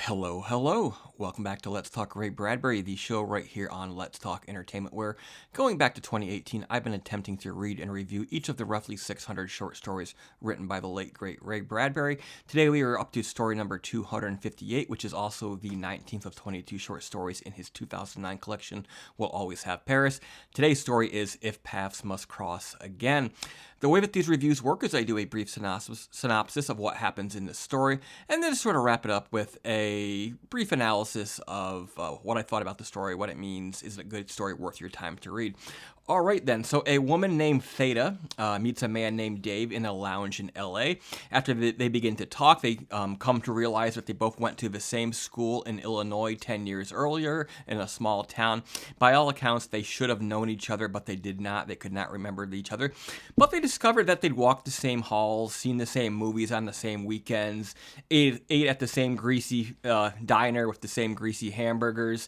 Hello, hello. Welcome back to Let's Talk Ray Bradbury, the show right here on Let's Talk Entertainment, where going back to 2018, I've been attempting to read and review each of the roughly 600 short stories written by the late, great Ray Bradbury. Today we are up to story number 258, which is also the 19th of 22 short stories in his 2009 collection, We'll Always Have Paris. Today's story is If Paths Must Cross Again. The way that these reviews work is I do a brief synopsis of what happens in this story, and then sort of wrap it up with a brief analysis of what I thought about the story, what it means, is it a good story worth your time to read. All right, then. So a woman named Theta meets a man named Dave in a lounge in L.A. After they begin to talk, they come to realize that they both went to the same school in Illinois 10 years earlier in a small town. By all accounts, they should have known each other, but they did not. They could not remember each other. But they discovered that they'd walked the same halls, seen the same movies on the same weekends, ate at the same greasy diner with the same greasy hamburgers.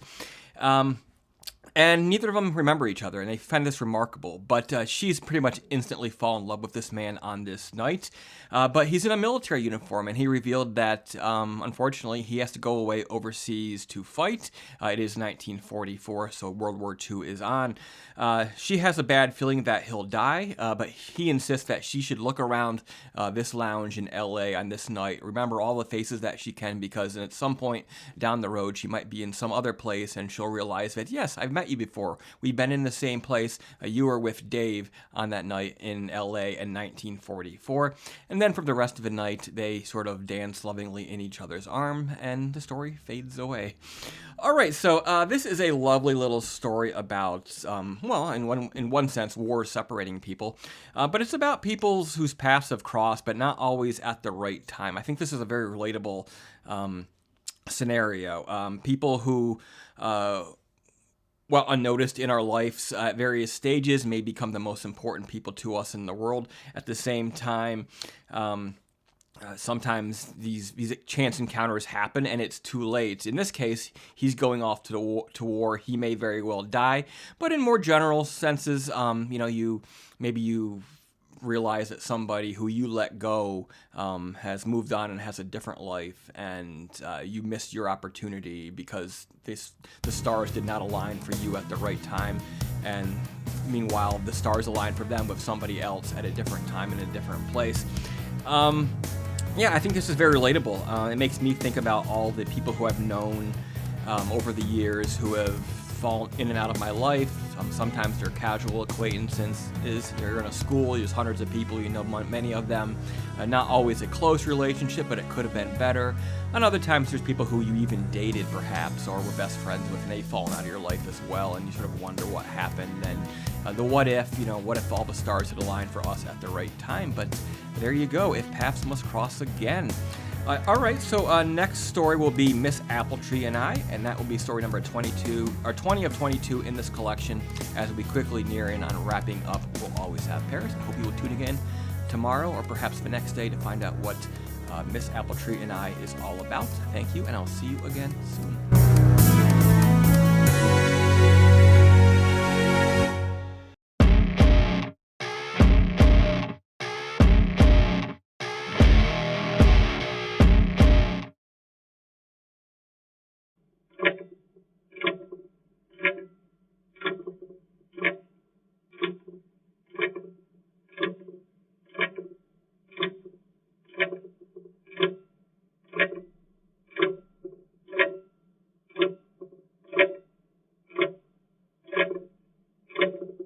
And neither of them remember each other, and they find this remarkable. But she's pretty much instantly fallen in love with this man on this night. But he's in a military uniform, and he revealed that, unfortunately, he has to go away overseas to fight. It is 1944, so World War II is on. She has a bad feeling that he'll die, but he insists that she should look around this lounge in L.A. on this night, remember all the faces that she can, because at some point down the road, she might be in some other place, and she'll realize that, yes, I've met you before. We've been in the same place. You were with Dave on that night in LA in 1944. And then for the rest of the night, they sort of dance lovingly in each other's arm, and the story fades away. All right, so this is a lovely little story about, in one sense, war separating people. But it's about people whose paths have crossed, but not always at the right time. I think this is a very relatable scenario. People who unnoticed in our lives at various stages may become the most important people to us in the world. At the same time, sometimes these chance encounters happen and it's too late. In this case, he's going off to war. He may very well die. But in more general senses, you realize that somebody who you let go has moved on and has a different life, and you missed your opportunity because the stars did not align for you at the right time, and meanwhile the stars aligned for them with somebody else at a different time in a different place. I think this is very relatable. It makes me think about all the people who I've known over the years who have fallen in and out of my life. Sometimes they're casual acquaintances. You're in a school, there's hundreds of people, you know many of them. Not always a close relationship, but it could have been better. And other times there's people who you even dated perhaps or were best friends with, and they've fallen out of your life as well, and you sort of wonder what happened and the what if all the stars had aligned for us at the right time. But there you go, if paths must cross again. All right, so next story will be Miss Appletree and I, and that will be story number 22, or 20 of 22 in this collection, as we quickly near in on wrapping up We'll Always Have Paris. I hope you will tune again tomorrow or perhaps the next day to find out what Miss Appletree and I is all about. Thank you, and I'll see you again soon.